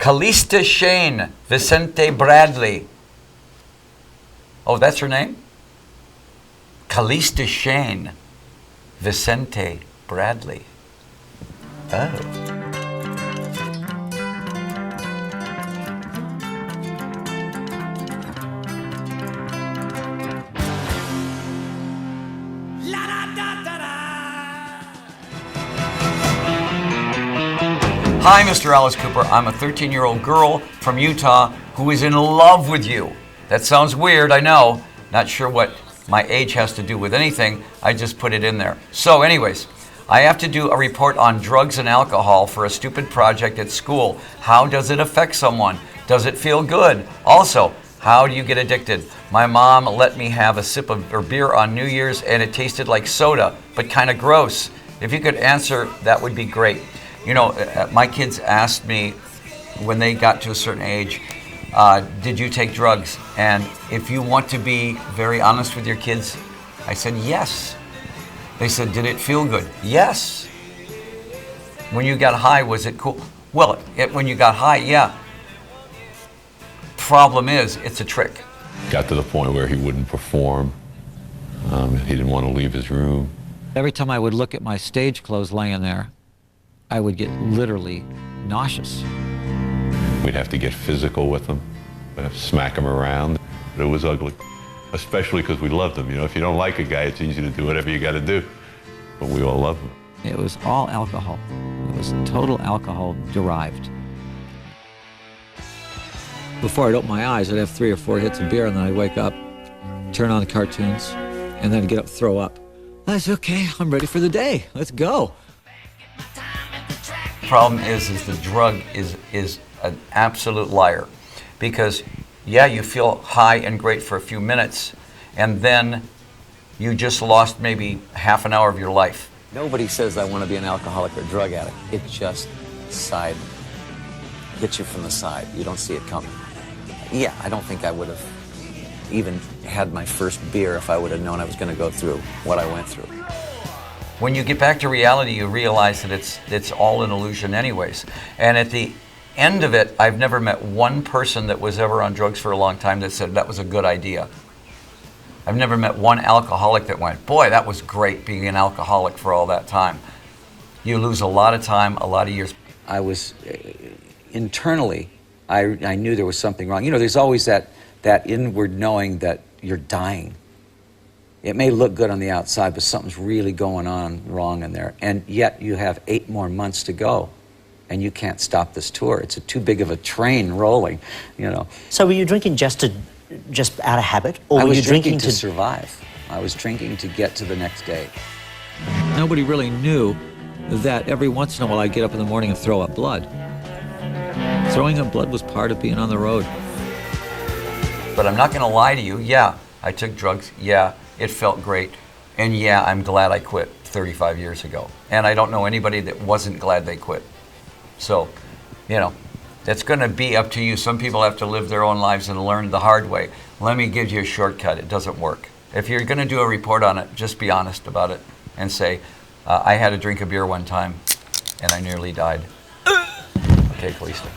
Kalista Shane Vincente Bradley. Oh, that's her name? Kalista Shane Vincente Bradley. Oh. Hi, Mr. Alice Cooper. I'm a 13-year-old girl from Utah who is in love with you. That sounds weird, I know. Not sure what my age has to do with anything. I just put it in there. So anyways, I have to do a report on drugs and alcohol for a stupid project at school. How does it affect someone? Does it feel good? Also, how do you get addicted? My mom let me have a sip of her beer on New Year's and it tasted like soda, but kind of gross. If you could answer, that would be great. You know, my kids asked me when they got to a certain age, did you take drugs? And if you want to be very honest with your kids, I said yes. They said, did it feel good? Yes. When you got high, was it cool? Well, when you got high, yeah. Problem is, it's a trick. Got to the point where he wouldn't perform. He didn't want to leave his room. Every time I would look at my stage clothes laying there, I would get literally nauseous. We'd have to get physical with him, we'd have to smack him around. It was ugly, especially because we loved him. You know, if you don't like a guy, it's easy to do whatever you got to do, but we all love him. It was all alcohol. It was total alcohol derived. Before I'd open my eyes, I'd have 3 or 4 hits of beer, and then I'd wake up, turn on the cartoons, and then get up, throw up. I said, okay, I'm ready for the day. Let's go. Problem is the drug is an absolute liar, because yeah, you feel high and great for a few minutes, and then you just lost maybe half an hour of your life. Nobody says I want to be an alcoholic or drug addict. It just hits you from the side. You don't see it coming. Yeah, I don't think I would have even had my first beer if I would have known I was going to go through what I went through. When you get back to reality, you realize that it's all an illusion anyways. And at the end of it, I've never met one person that was ever on drugs for a long time that said that was a good idea. I've never met one alcoholic that went, boy, that was great being an alcoholic for all that time. You lose a lot of time, a lot of years. I was, internally, I knew there was something wrong. You know, there's always that inward knowing that you're dying. It may look good on the outside, but something's really going on wrong in there. And yet you have 8 more months to go, and you can't stop this tour. It's too big of a train rolling, you know. So were you drinking just out of habit, or were you drinking to survive? I was drinking to get to the next day. Nobody really knew that every once in a while I'd get up in the morning and throw up blood. Throwing up blood was part of being on the road. But I'm not going to lie to you. Yeah, I took drugs. Yeah, it felt great. And yeah, I'm glad I quit 35 years ago. And I don't know anybody that wasn't glad they quit. So, you know, that's going to be up to you. Some people have to live their own lives and learn the hard way. Let me give you a shortcut. It doesn't work. If you're going to do a report on it, just be honest about it and say, I had a drink of beer one time and I nearly died. Okay, Kalista.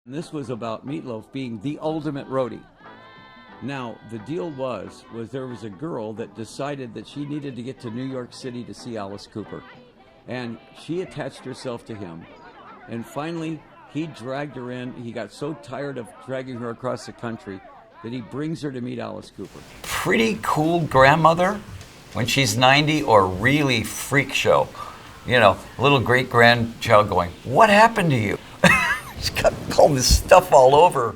This was about Meatloaf being the ultimate roadie. Now, the deal was there was a girl that decided that she needed to get to New York City to see Alice Cooper. And she attached herself to him. And finally, he dragged her in. He got so tired of dragging her across the country that he brings her to meet Alice Cooper. Pretty cool grandmother when she's 90, or really freak show. You know, little great-grandchild going, what happened to you? She's got all this stuff all over.